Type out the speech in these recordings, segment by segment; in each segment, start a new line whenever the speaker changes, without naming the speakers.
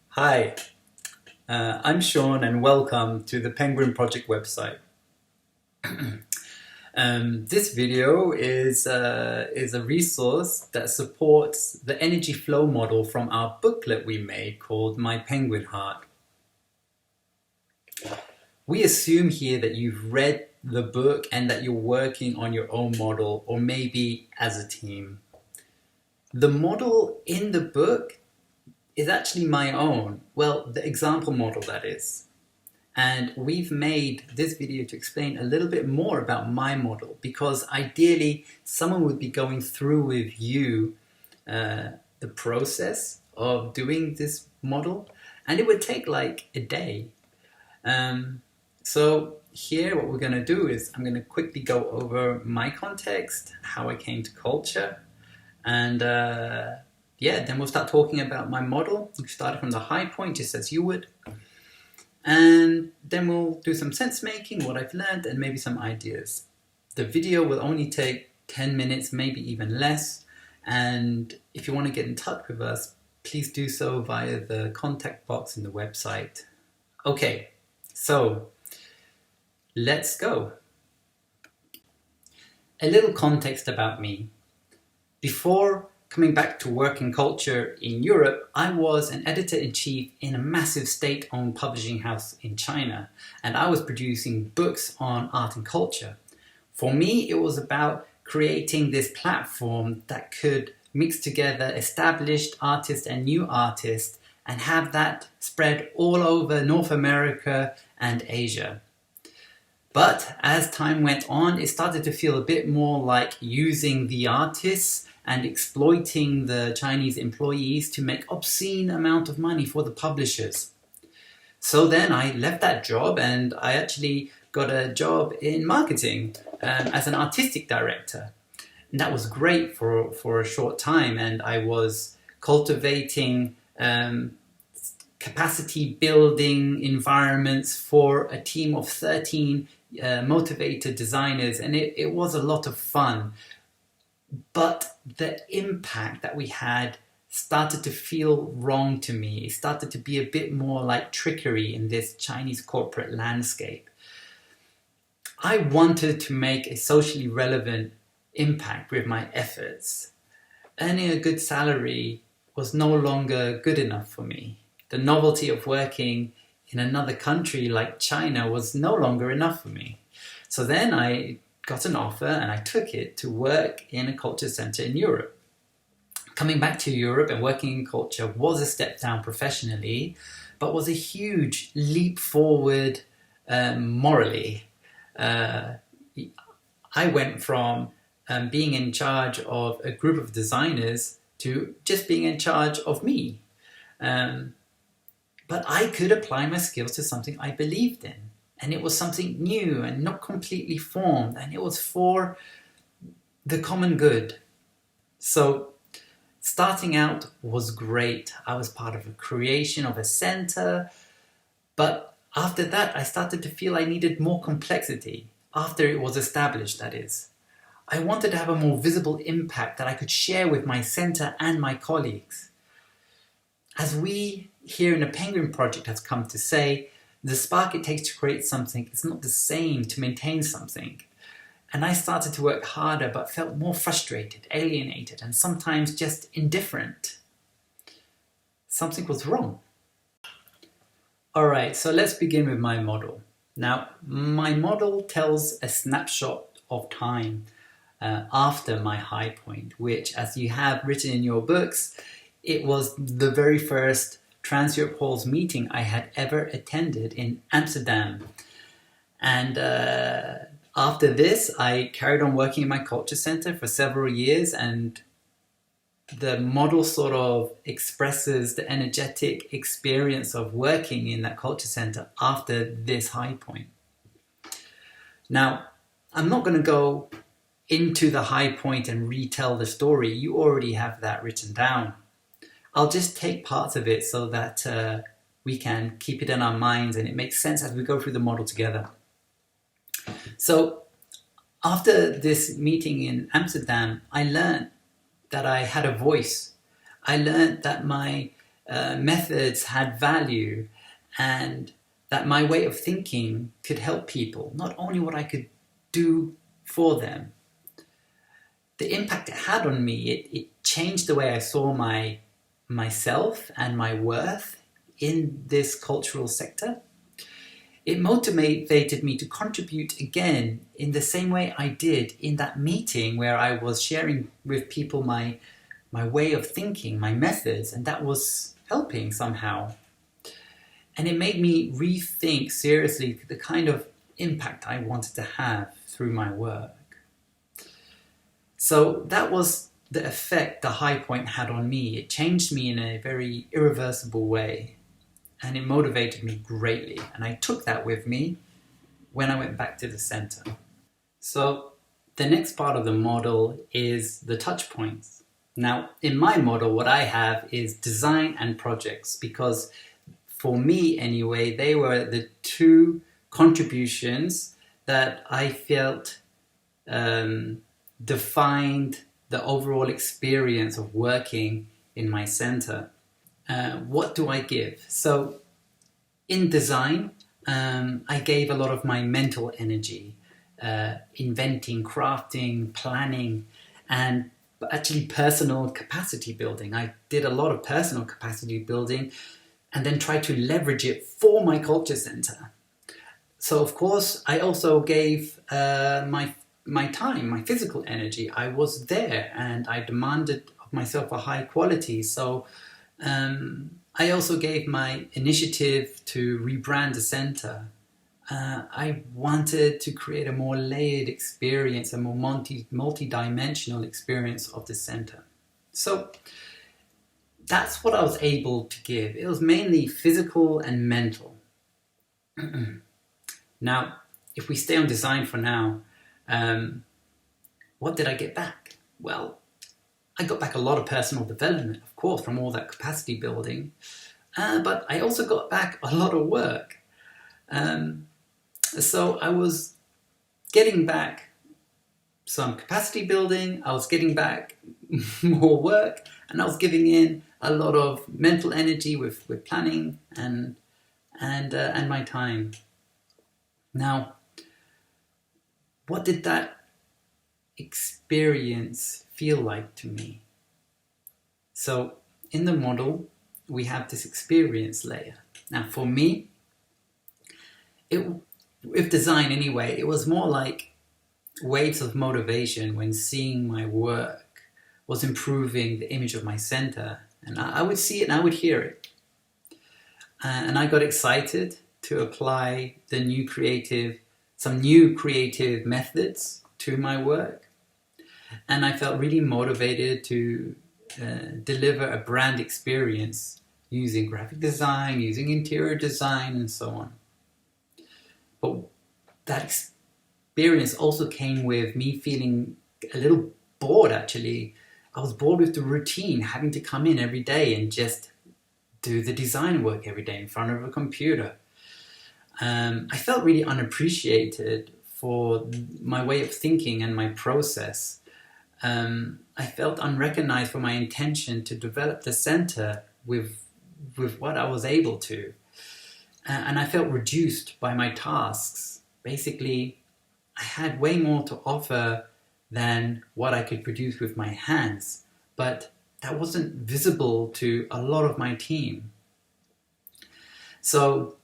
Hi, I'm Sean and welcome to the Penguin Project website. This video is a resource that supports the energy flow model from our booklet we made called My Penguin Heart. We assume here that you've read the book and that you're working on your own model or maybe as a team. The model in the book is actually my own, well, the example model that is. And we've made this video to explain a little bit more about my model because ideally someone would be going through with you the process of doing this model, and it would take like a day. So here what we're going to do is I'm going to quickly go over my context, how I came to culture, and then we'll start talking about my model. You started from the high point, just as you would. And then we'll do some sense making, what I've learned, and maybe some ideas. The video will only take 10 minutes, maybe even less. And if you want to get in touch with us, please do so via the contact box in the website. Okay, so let's go. A little context about me. Before coming back to work in culture in Europe, I was an editor-in-chief in a massive state-owned publishing house in China, and I was producing books on art and culture. For me, it was about creating this platform that could mix together established artists and new artists and have that spread all over North America and Asia. But as time went on, it started to feel a bit more like using the artists and exploiting the Chinese employees to make obscene amount of money for the publishers. So then I left that job and I actually got a job in marketing as an artistic director. And that was great for a short time, and I was cultivating capacity building environments for a team of 13 motivated designers, and it was a lot of fun. But the impact that we had started to feel wrong to me. It started to be a bit more like trickery in this Chinese corporate landscape. I wanted to make a socially relevant impact with my efforts. Earning a good salary was no longer good enough for me. The novelty of working in another country like China was no longer enough for me. So then I got an offer and I took it to work in a culture center in Europe. Coming back to Europe and working in culture was a step down professionally, but was a huge leap forward morally. I went from being in charge of a group of designers to just being in charge of me. But I could apply my skills to something I believed in. And it was something new and not completely formed, and it was for the common good. So starting out was great. I was part of a creation of a center, but after that I started to feel I needed more complexity, after it was established, that is. I wanted to have a more visible impact that I could share with my center and my colleagues. As we here in the Penguin Project has come to say, the spark it takes to create something is not the same to maintain something. And I started to work harder but felt more frustrated, alienated, and sometimes just indifferent. Something was wrong. Alright, so let's begin with my model. Now, my model tells a snapshot of time after my high point, which, as you have written in your books, it was the very first Trans-Europe Halls meeting I had ever attended in Amsterdam. And after this, I carried on working in my culture center for several years, and the model sort of expresses the energetic experience of working in that culture center after this high point. Now, I'm not going to go into the high point and retell the story. You already have that written down. I'll just take parts of it so that we can keep it in our minds and it makes sense as we go through the model together. So after this meeting in Amsterdam, I learned that I had a voice. I learned that my methods had value, and that my way of thinking could help people, not only what I could do for them. The impact it had on me, it changed the way I saw myself and my worth in this cultural sector. It motivated me to contribute again in the same way I did in that meeting where I was sharing with people my way of thinking, my methods, and that was helping somehow. And it made me rethink seriously the kind of impact I wanted to have through my work. So that was the effect the High Point had on me. It changed me in a very irreversible way, and it motivated me greatly. And I took that with me when I went back to the center. So the next part of the model is the touch points. Now, in my model, what I have is design and projects, because for me anyway, they were the two contributions that I felt defined the overall experience of working in my center. What do I give? So in design, I gave a lot of my mental energy, inventing, crafting, planning, and actually personal capacity building. I did a lot of personal capacity building and then tried to leverage it for my culture center. So of course, I also gave my time, my physical energy. I was there and I demanded of myself a high quality. So I also gave my initiative to rebrand the center. I wanted to create a more layered experience, a more multi-dimensional experience of the center. So that's what I was able to give. It was mainly physical and mental. Now, if we stay on design for now, what did I get back? Well, I got back a lot of personal development, of course, from all that capacity building, but I also got back a lot of work. So I was getting back some capacity building, I was getting back more work, and I was giving in a lot of mental energy with planning and my time. Now, what did that experience feel like to me? So in the model, we have this experience layer. Now for me, with design anyway, it was more like waves of motivation when seeing my work was improving the image of my center. And I would see it and I would hear it. And I got excited to apply some new creative methods to my work. And I felt really motivated to deliver a brand experience using graphic design, using interior design, and so on. But that experience also came with me feeling a little bored, actually. I was bored with the routine, having to come in every day and just do the design work every day in front of a computer. I felt really unappreciated for my way of thinking and my process. I felt unrecognized for my intention to develop the center with what I was able to. And I felt reduced by my tasks. Basically, I had way more to offer than what I could produce with my hands, but that wasn't visible to a lot of my team. So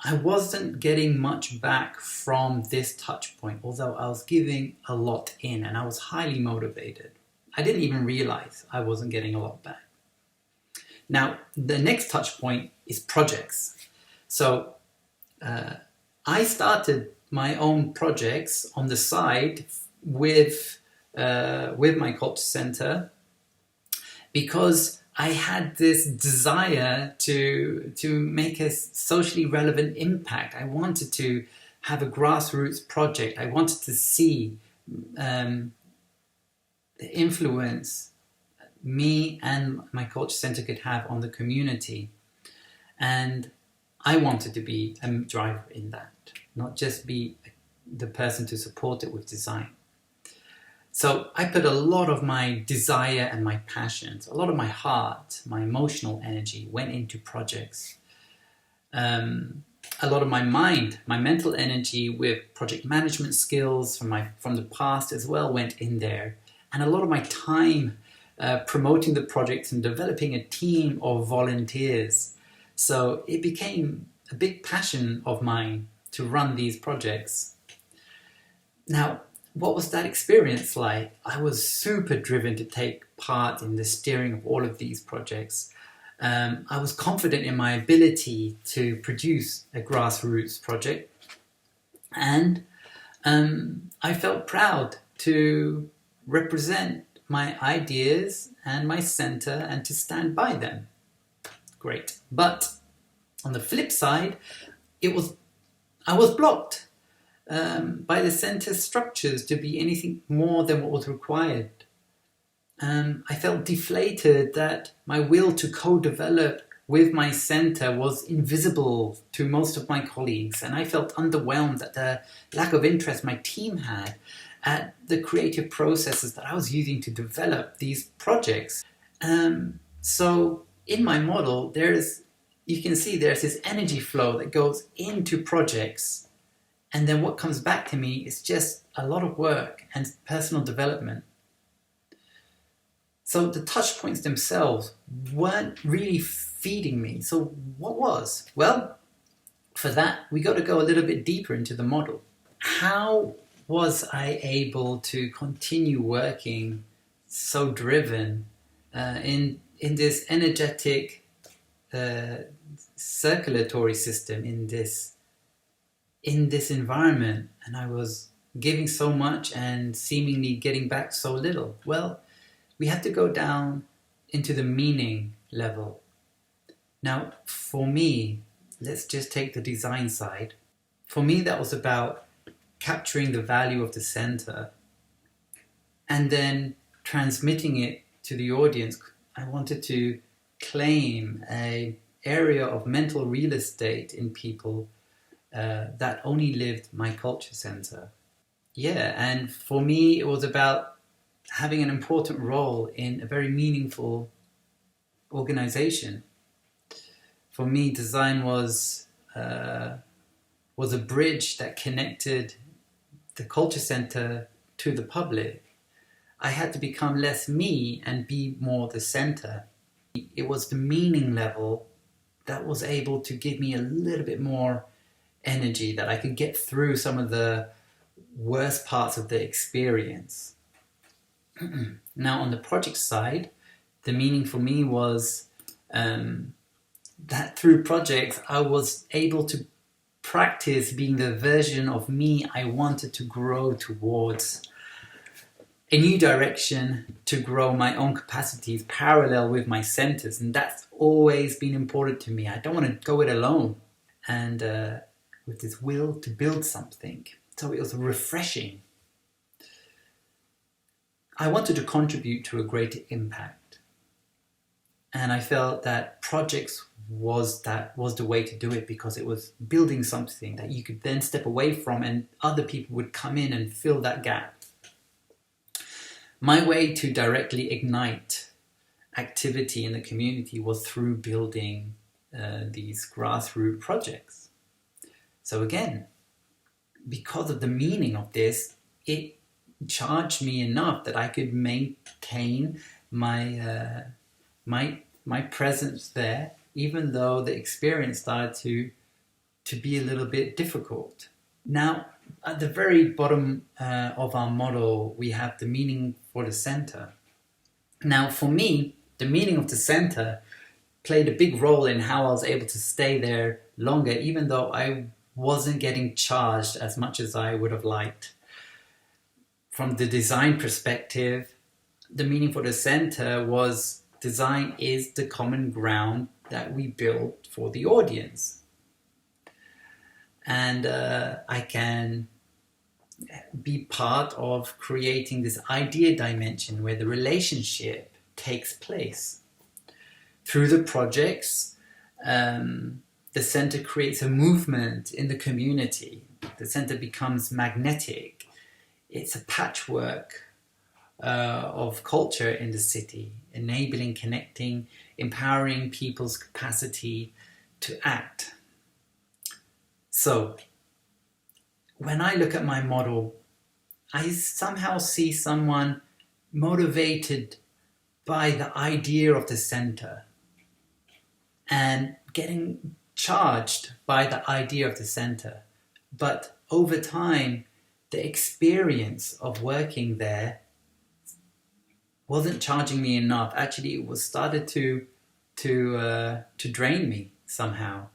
I wasn't getting much back from this touch point, although I was giving a lot in and I was highly motivated. I didn't even realize I wasn't getting a lot back. Now, the next touch point is projects. So I started my own projects on the side with my culture center because I had this desire to make a socially relevant impact. I wanted to have a grassroots project. I wanted to see the influence me and my culture center could have on the community. And I wanted to be a driver in that, not just be the person to support it with design. So I put a lot of my desire and my passions, a lot of my heart, my emotional energy went into projects. A lot of my mind, my mental energy with project management skills from the past as well went in there. And a lot of my time promoting the projects and developing a team of volunteers. So it became a big passion of mine to run these projects. Now, what was that experience like? I was super driven to take part in the steering of all of these projects. I was confident in my ability to produce a grassroots project, and I felt proud to represent my ideas and my center and to stand by them. Great. But on the flip side, I was blocked by the center structures to be anything more than what was required. I felt deflated that my will to co-develop with my center was invisible to most of my colleagues, and I felt underwhelmed at the lack of interest my team had at the creative processes that I was using to develop these projects. So in my model, you can see there's this energy flow that goes into projects, and then what comes back to me is just a lot of work and personal development. So the touch points themselves weren't really feeding me. So what was? Well, for that, we got to go a little bit deeper into the model. How was I able to continue working so driven in this energetic circulatory system in this environment? And I was giving so much and seemingly getting back so little. Well, we have to go down into the meaning level. Now, for me, let's just take the design side. For me, that was about capturing the value of the center and then transmitting it to the audience. I wanted to claim an area of mental real estate in people that only lived my culture center. Yeah, and for me, it was about having an important role in a very meaningful organization. For me, design was a bridge that connected the culture center to the public. I had to become less me and be more the center. It was the meaning level that was able to give me a little bit more energy, that I could get through some of the worst parts of the experience. Now, on the project side, the meaning for me was that through projects, I was able to practice being the version of me I wanted to grow towards, a new direction to grow my own capacities parallel with my centers. And that's always been important to me. I don't want to go it alone. And with this will to build something. So it was refreshing. I wanted to contribute to a greater impact. And I felt that projects was the way to do it, because it was building something that you could then step away from and other people would come in and fill that gap. My way to directly ignite activity in the community was through building these grassroots projects. So again, because of the meaning of this, it charged me enough that I could maintain my my presence there, even though the experience started to be a little bit difficult. Now, at the very bottom of our model, we have the meaning for the center. Now, for me, the meaning of the center played a big role in how I was able to stay there longer, even though I wasn't getting charged as much as I would have liked. From the design perspective, the meaning for the center was design is the common ground that we build for the audience. And I can be part of creating this idea dimension where the relationship takes place. Through the projects, the center creates a movement in the community. The center becomes magnetic. It's a patchwork of culture in the city, enabling, connecting, empowering people's capacity to act. So, when I look at my model, I somehow see someone motivated by the idea of the center and getting charged by the idea of the center. But over time, the experience of working there wasn't charging me enough. Actually, it was started to drain me somehow,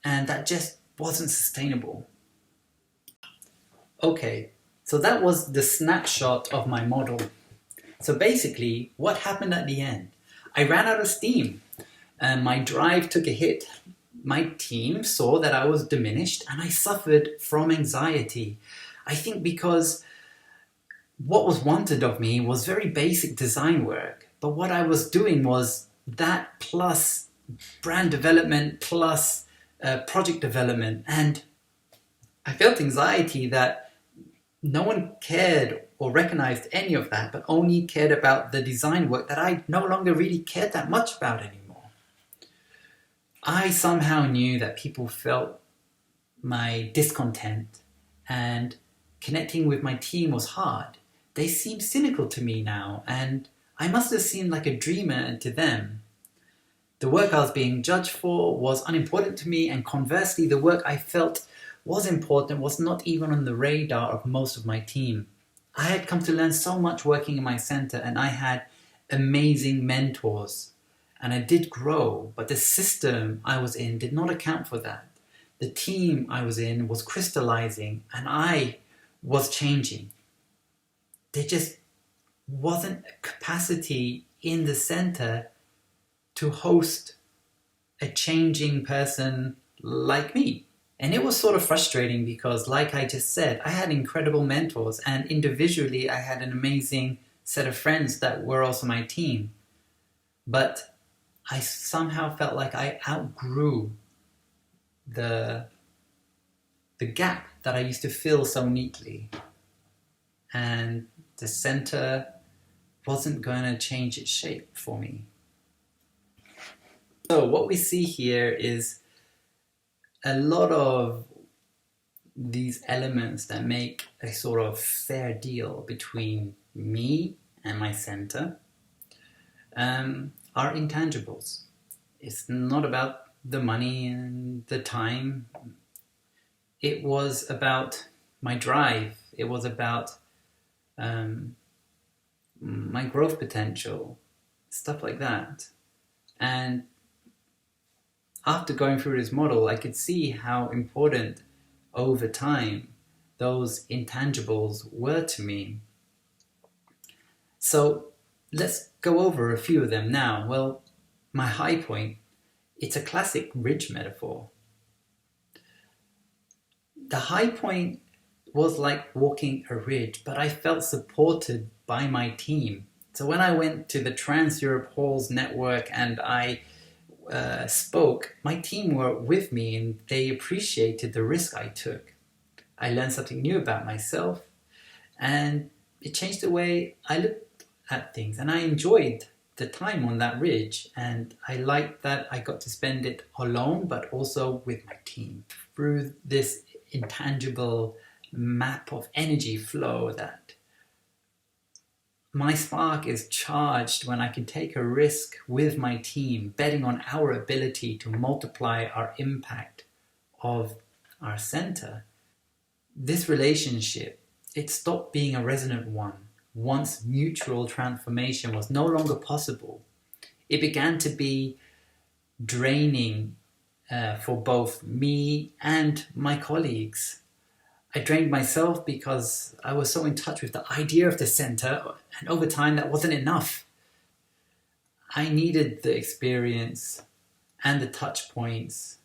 and that just wasn't sustainable. Okay, so that was the snapshot of my model. So basically, what happened at the end? I ran out of steam, and my drive took a hit. My team saw that I was diminished, and I suffered from anxiety. I think because what was wanted of me was very basic design work, but what I was doing was that plus brand development plus project development, and I felt anxiety that no one cared or recognized any of that, but only cared about the design work that I no longer really cared that much about anymore. I somehow knew that people felt my discontent, and connecting with my team was hard. They seemed cynical to me now, and I must have seemed like a dreamer to them. The work I was being judged for was unimportant to me, and conversely, the work I felt was important was not even on the radar of most of my team. I had come to learn so much working in my center, and I had amazing mentors, and I did grow, but the system I was in did not account for that. The team I was in was crystallizing, and I was changing. There just wasn't a capacity in the center to host a changing person like me. And it was sort of frustrating because, like I just said, I had incredible mentors, and individually I had an amazing set of friends that were also my team. But I somehow felt like I outgrew the gap that I used to fill so neatly. And the center wasn't going to change its shape for me. So what we see here is a lot of these elements that make a sort of fair deal between me and my center are intangibles. It's not about the money and the time. It was about my drive. It was about my growth potential, stuff like that. And after going through this model, I could see how important over time those intangibles were to me. So let's go over a few of them now. Well, my high point, it's a classic ridge metaphor. The high point was like walking a ridge, but I felt supported by my team. So when I went to the Trans-Europe Halls network and I spoke, my team were with me and they appreciated the risk I took. I learned something new about myself, and it changed the way I looked at things, and I enjoyed the time on that ridge, and I liked that I got to spend it alone but also with my team through this intangible map of energy flow. That my spark is charged when I can take a risk with my team, betting on our ability to multiply our impact of our center. This relationship, it stopped being a resonant one. Once mutual transformation was no longer possible, it began to be draining for both me and my colleagues. I drained myself because I was so in touch with the idea of the center, and over time that wasn't enough. I needed the experience and the touch points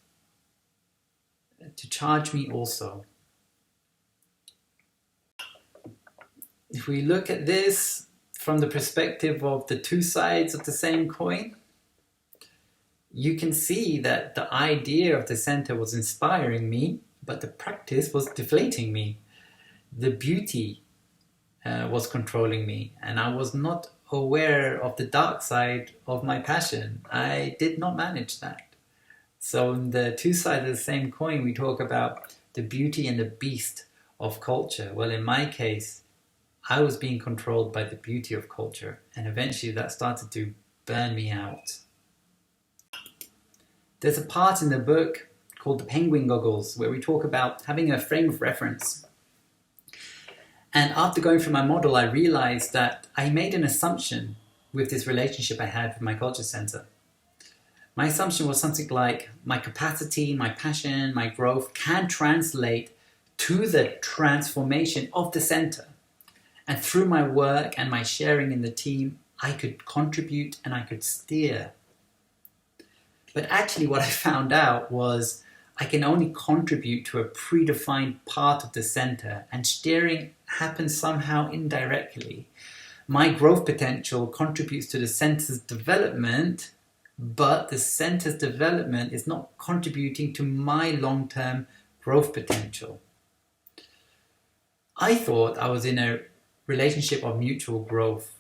to charge me also. If we look at this from the perspective of the two sides of the same coin, you can see that the idea of the center was inspiring me, but the practice was deflating me. The beauty was controlling me, and I was not aware of the dark side of my passion. I did not manage that. So in the two sides of the same coin, we talk about the beauty and the beast of culture. Well, in my case, I was being controlled by the beauty of culture, and eventually that started to burn me out. There's a part in the book called The Penguin Goggles where we talk about having a frame of reference. And after going through my model, I realized that I made an assumption with this relationship I had with my culture center. My assumption was something like my capacity, my passion, my growth can translate to the transformation of the center. And through my work and my sharing in the team, I could contribute and I could steer. But actually what I found out was I can only contribute to a predefined part of the center, and steering happens somehow indirectly. My growth potential contributes to the center's development, but the center's development is not contributing to my long-term growth potential. I thought I was in a relationship of mutual growth,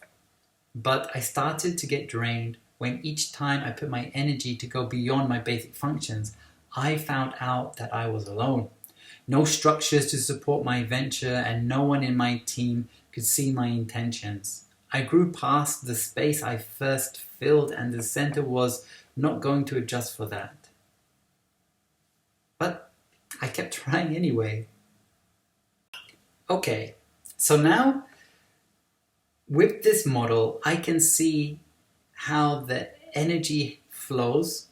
but I started to get drained when each time I put my energy to go beyond my basic functions, I found out that I was alone. No structures to support my venture, and no one in my team could see my intentions. I grew past the space I first filled, and the center was not going to adjust for that. But I kept trying anyway. Okay, so now with this model, I can see how the energy flows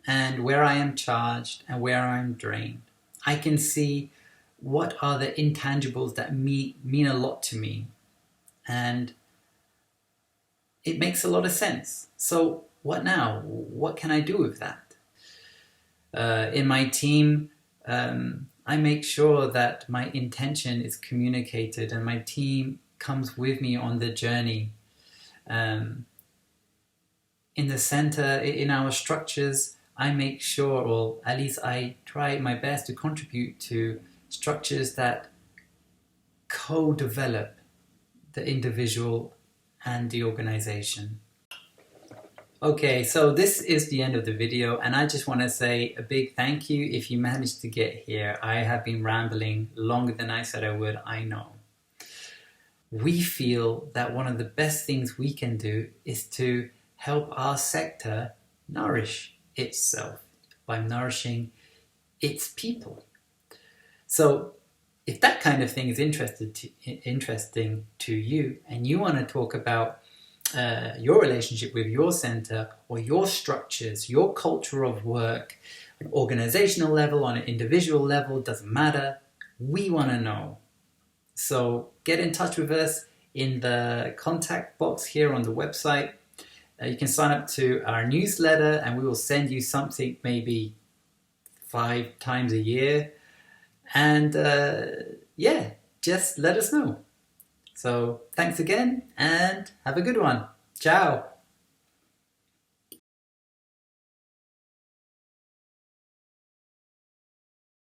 and where I am charged and where I'm drained. I can see what are the intangibles that mean a lot to me, and it makes a lot of sense. So what now? What can I do with that? In my team, I make sure that my intention is communicated and my team comes with me on the journey. In the center, in our structures, I make sure, or at least I try my best to contribute to structures that co-develop the individual and the organization. Okay, so this is the end of the video, and I just want to say a big thank you if you managed to get here. I have been rambling longer than I said I would, I know. We feel that one of the best things we can do is to help our sector nourish itself by nourishing its people. So if that kind of thing is interesting to you, and you want to talk about your relationship with your center or your structures, your culture of work, on an organizational level, on an individual level, doesn't matter. We want to know. So get in touch with us in the contact box here on the website. You can sign up to our newsletter and we will send you something maybe 5 times a year. And yeah, just let us know. So thanks again and have a good one. Ciao.